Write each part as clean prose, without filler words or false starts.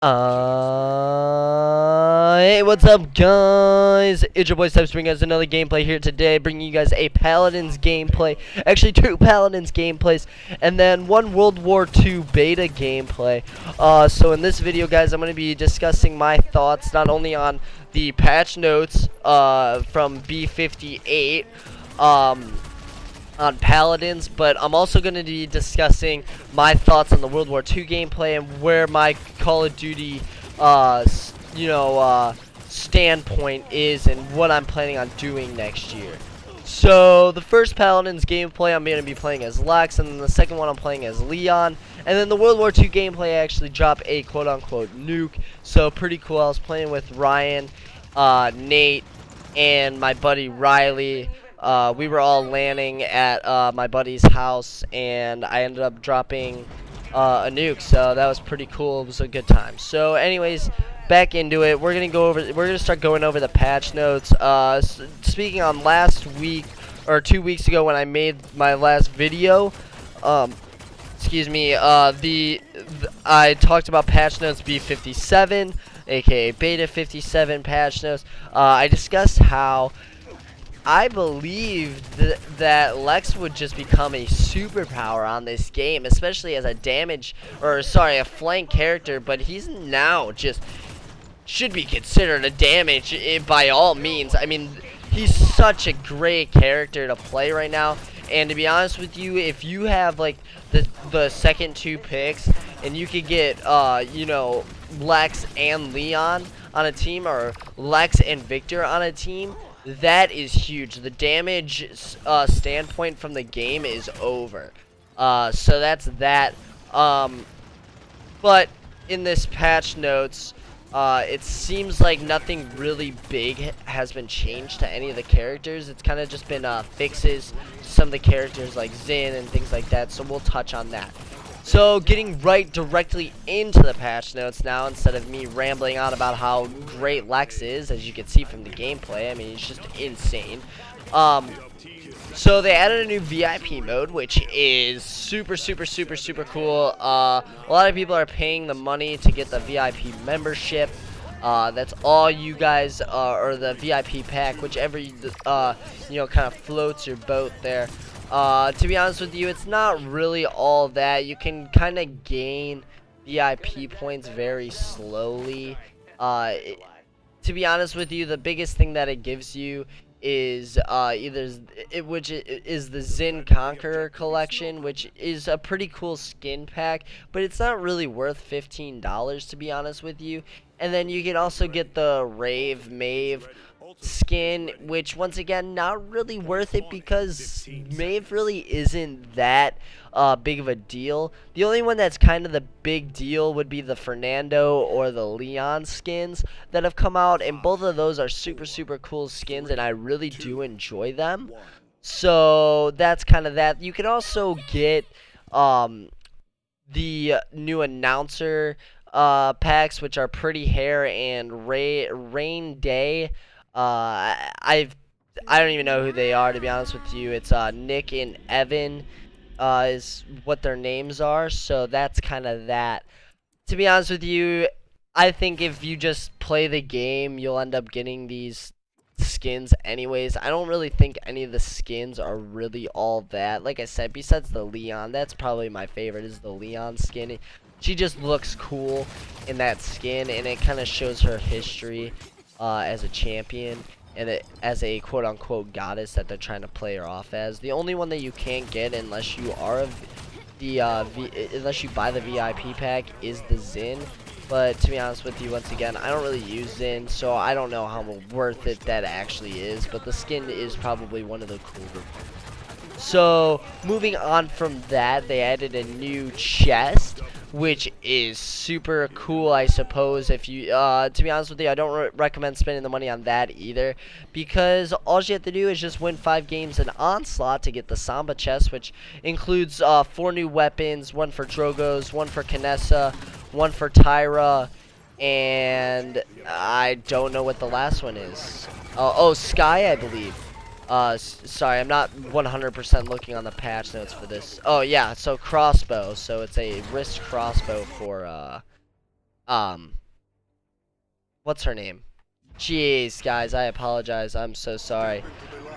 Hey, what's up, guys? It's your boy Snipes bringing us another gameplay here today, bringing you guys a Paldains gameplay. Actually, two Paldains gameplays, and then one World War II beta gameplay. So in this video, guys, I'm going to be discussing my thoughts not only on the patch notes from B58, on Paldains, but I'm also going to be discussing my thoughts on the World War II gameplay and where my Call of Duty, standpoint is and what I'm planning on doing next year. So the first Paldains gameplay I'm going to be playing as Lex, and then the second one I'm playing as Leon, and then the World War II gameplay I actually drop a quote-unquote nuke, so pretty cool. I was playing with Ryan, Nate, and my buddy Riley. We were all landing at my buddy's house, and I ended up dropping a nuke, so that was pretty cool. It was a good time. So anyways, back into it. We're gonna start going over the patch notes. Speaking on last week or 2 weeks ago when I made my last video, excuse me, I talked about patch notes B57, aka beta 57 patch notes. I discussed how I believed that Lex would just become a superpower on this game, especially as a a flank character, but he's now just should be considered a damage by all means. I mean, he's such a great character to play right now, and to be honest with you, if you have like the second two picks and you could get Lex and Leon on a team, or Lex and Victor on a team, that is huge. The damage standpoint from the game is over. So that's that. But in this patch notes, it seems like nothing really big has been changed to any of the characters. It's kind of just been fixes to some of the characters like Zin and things like that. So we'll touch on that. So getting right directly into the patch notes now, instead of me rambling on about how great Lex is, as you can see from the gameplay. I mean, he's just insane. So they added a new VIP mode, which is super cool. A lot of people are paying the money to get the VIP membership. That's all you guys, or the VIP pack, whichever kind of floats your boat there. To be honest with you, it's not really all that. You can kind of gain VIP points very slowly. To be honest with you, the biggest thing that it gives you is which is the Zin Conqueror collection, which is a pretty cool skin pack, but it's not really worth $15 to be honest with you. And then you can also get the Rave Mave skin, which once again not really worth it because Mave really isn't that big of a deal. The only one that's kind of the big deal would be the Fernando or the Leon skins that have come out, and both of those are super cool skins, and I really do enjoy them. So that's kind of that. You can also get the new announcer packs, which are Pretty Hair and Rain Day. I don't even know who they are, to be honest with you. It's Nick and Evan is what their names are, so that's kind of that. To be honest with you, I think if you just play the game, you'll end up getting these skins anyways. I don't really think any of the skins are really all that. Like I said, besides the Leon, that's probably my favorite, is the Leon skin. She just looks cool in that skin, and it kind of shows her history as a champion and as a quote-unquote goddess that they're trying to play her off as. The only one that you can't get unless you are unless you buy the VIP pack is the Zin. But to be honest with you, once again, I don't really use Zin, so I don't know how worth it that actually is. But the skin is probably one of the cooler ones. So moving on from that, they added a new chest, which is super cool, I suppose. If you, to be honest with you, I don't recommend spending the money on that either, because all you have to do is just win 5 games in Onslaught to get the Samba chest, which includes 4 new weapons, 1 for Drogos, 1 for Kinessa, 1 for Tyra, and I don't know what the last one is. Oh, Sky, I believe. Sorry, I'm not 100% looking on the patch notes for this. Oh, yeah, so crossbow. So it's a wrist crossbow for, what's her name? Jeez, guys, I apologize. I'm so sorry.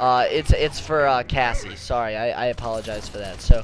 It's for Cassie. Sorry, I apologize for that. So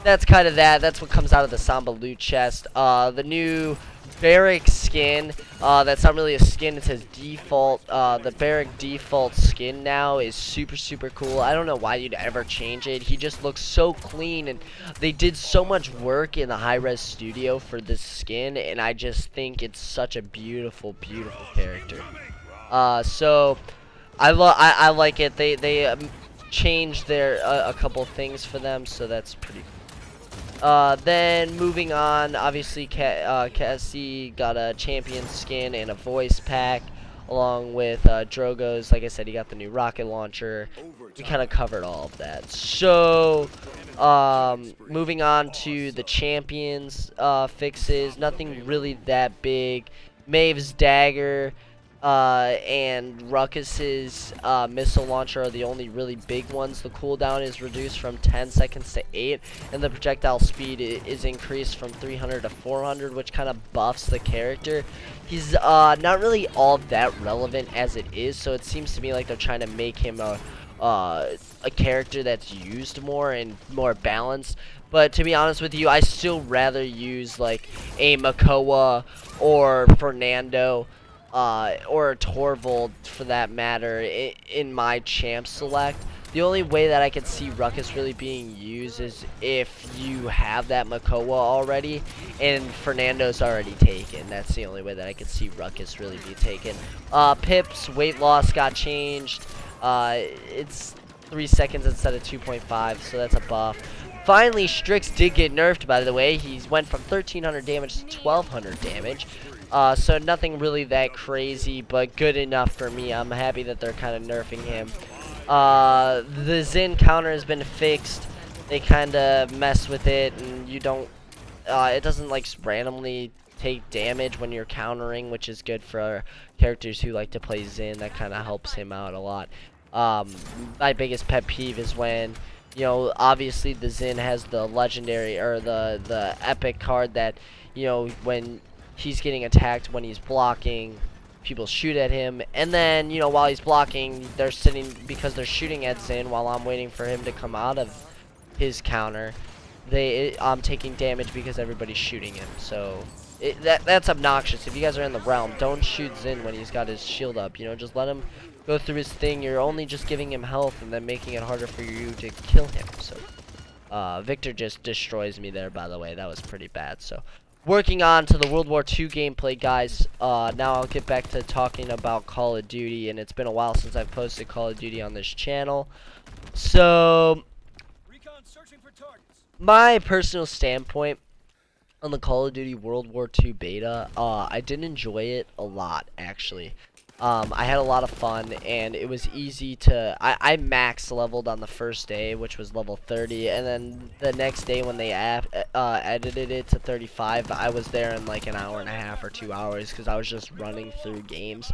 that's kind of that. That's what comes out of the Samba loot chest. The new Barrack skin. That's not really a skin. It says default. The Barrack default skin now is super cool. I don't know why you'd ever change it. He just looks so clean, and they did so much work in the high-res studio for this skin, and I just think it's such a beautiful character. So I like it. They changed their a couple things for them, so that's pretty cool. Then moving on, obviously Cassie got a champion skin and a voice pack, along with Drogo's. Like I said, he got the new rocket launcher. We kind of covered all of that. So moving on to the champions fixes, nothing really that big. Maeve's dagger and Ruckus's missile launcher are the only really big ones. The cooldown is reduced from 10 seconds to 8, and the projectile speed is increased from 300 to 400, which kind of buffs the character. He's not really all that relevant as it is, so it seems to me like they're trying to make him a character that's used more and more balanced. But to be honest with you, I still rather use like a Makoa or Fernando or a Torvald for that matter in my champ select. The only way that I could see Ruckus really being used is if you have that Makoa already and Fernando's already taken. That's the only way that I could see Ruckus really be taken. Pip's weight loss got changed. It's 3 seconds instead of 2.5, so that's a buff. Finally, Strix did get nerfed, by the way. He went from 1300 damage to 1200 damage. So nothing really that crazy, but good enough for me. I'm happy that they're kind of nerfing him. The Xin counter has been fixed. They kind of mess with it, and you don't, it doesn't like randomly take damage when you're countering, which is good for characters who like to play Xin. That kind of helps him out a lot. My biggest pet peeve is when, you know, obviously the Xin has the legendary or the epic card that, you know, when he's getting attacked, when he's blocking, people shoot at him, and then, you know, while he's blocking, they're sitting, because they're shooting at Xin while I'm waiting for him to come out of his counter, I'm taking damage because everybody's shooting him. So that's obnoxious. If you guys are in the realm, don't shoot Xin when he's got his shield up. You know, just let him go through his thing. You're only just giving him health and then making it harder for you to kill him. So Victor just destroys me there, by the way. That was pretty bad. So working on to the World War II gameplay, guys. Now I'll get back to talking about Call of Duty, and it's been a while since I've posted Call of Duty on this channel. So my personal standpoint on the Call of Duty World War II beta, I did enjoy it a lot, actually. I had a lot of fun, and it was easy to, I max leveled on the first day, which was level 30, and then the next day when they edited it to 35, I was there in like an hour and a half or 2 hours, because I was just running through games.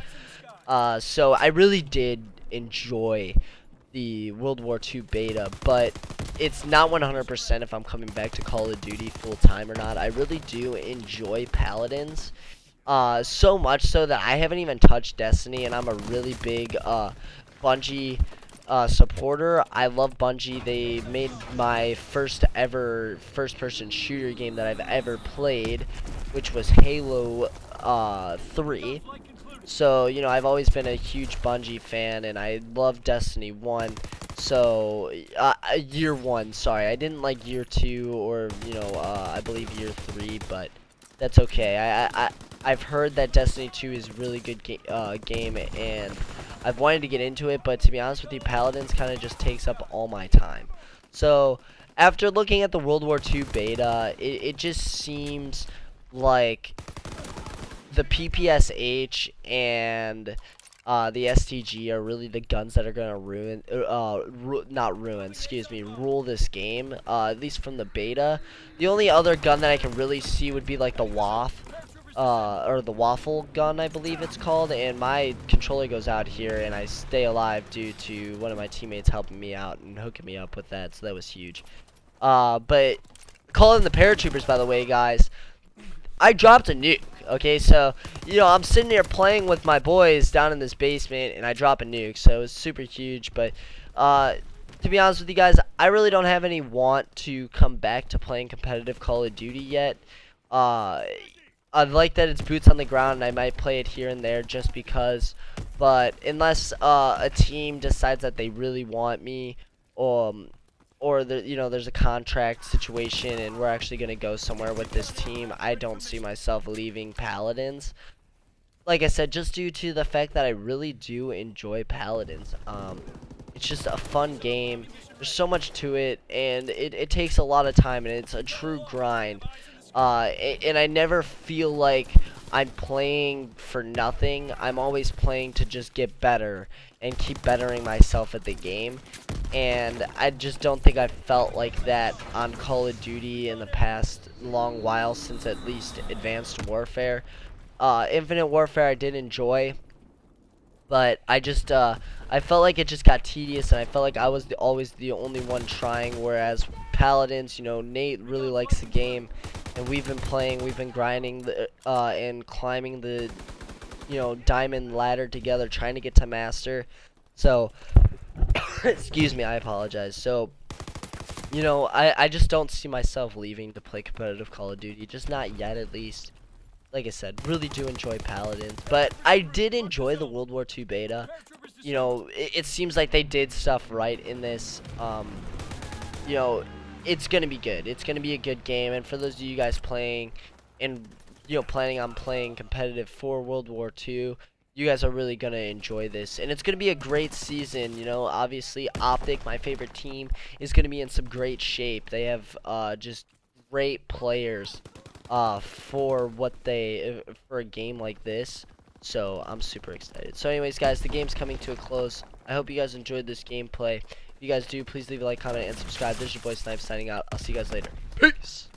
So I really did enjoy the World War II beta, but it's not 100% if I'm coming back to Call of Duty full time or not. I really do enjoy Paldains. So much so that I haven't even touched Destiny, and I'm a really big Bungie supporter. I love Bungie. They made my first ever first-person shooter game that I've ever played, which was Halo 3. So, you know, I've always been a huge Bungie fan, and I love Destiny 1. So, year 1, sorry. I didn't like year 2 or, you know, I believe year 3, but that's okay. I've heard that Destiny 2 is a really good game, and I've wanted to get into it, but to be honest with you, Paladins kind of just takes up all my time. So, after looking at the World War II beta, it just seems like the PPSH and the STG are really the guns that are gonna rule this game, at least from the beta. The only other gun that I can really see would be like the WAF, or the Waffle gun, I believe it's called, and my controller goes out here and I stay alive due to one of my teammates helping me out and hooking me up with that, so that was huge. But calling the paratroopers, by the way, guys, I dropped a nuke. Okay, so, you know, I'm sitting here playing with my boys down in this basement, and I drop a nuke, so it's super huge, but, to be honest with you guys, I really don't have any want to come back to playing competitive Call of Duty yet. I like that it's boots on the ground, and I might play it here and there just because, but unless, a team decides that they really want me, or you know, there's a contract situation and we're actually going to go somewhere with this team, I don't see myself leaving Paldains. Like I said, just due to the fact that I really do enjoy Paldains. It's just a fun game. There's so much to it, and it takes a lot of time, and it's a true grind. And I never feel like I'm playing for nothing. I'm always playing to just get better and keep bettering myself at the game. And I just don't think I've felt like that on Call of Duty in the past long while, since at least Advanced Warfare. Infinite Warfare I did enjoy, but I just I felt like it just got tedious, and I felt like I was always the only one trying, whereas Paldains, you know, Nate really likes the game, and we've been grinding the and climbing the, you know, diamond ladder together, trying to get to master. So excuse me, I apologize. So, you know, I just don't see myself leaving to play competitive Call of Duty, just not yet at least. Like I said, really do enjoy Paldains, but I did enjoy the World War II beta. You know, it seems like they did stuff right in this. You know, it's gonna be good. It's gonna be a good game, and for those of you guys playing and, you know, planning on playing competitive for World War II, you guys are really gonna enjoy this, and it's gonna be a great season. You know, obviously Optic, my favorite team, is gonna be in some great shape. They have just great players for for a game like this, so I'm super excited. So anyways, guys, the game's coming to a close. I hope you guys enjoyed this gameplay. If you guys do, please leave a like, comment, and subscribe. This is your boy Snipes signing out. I'll see you guys later. Peace.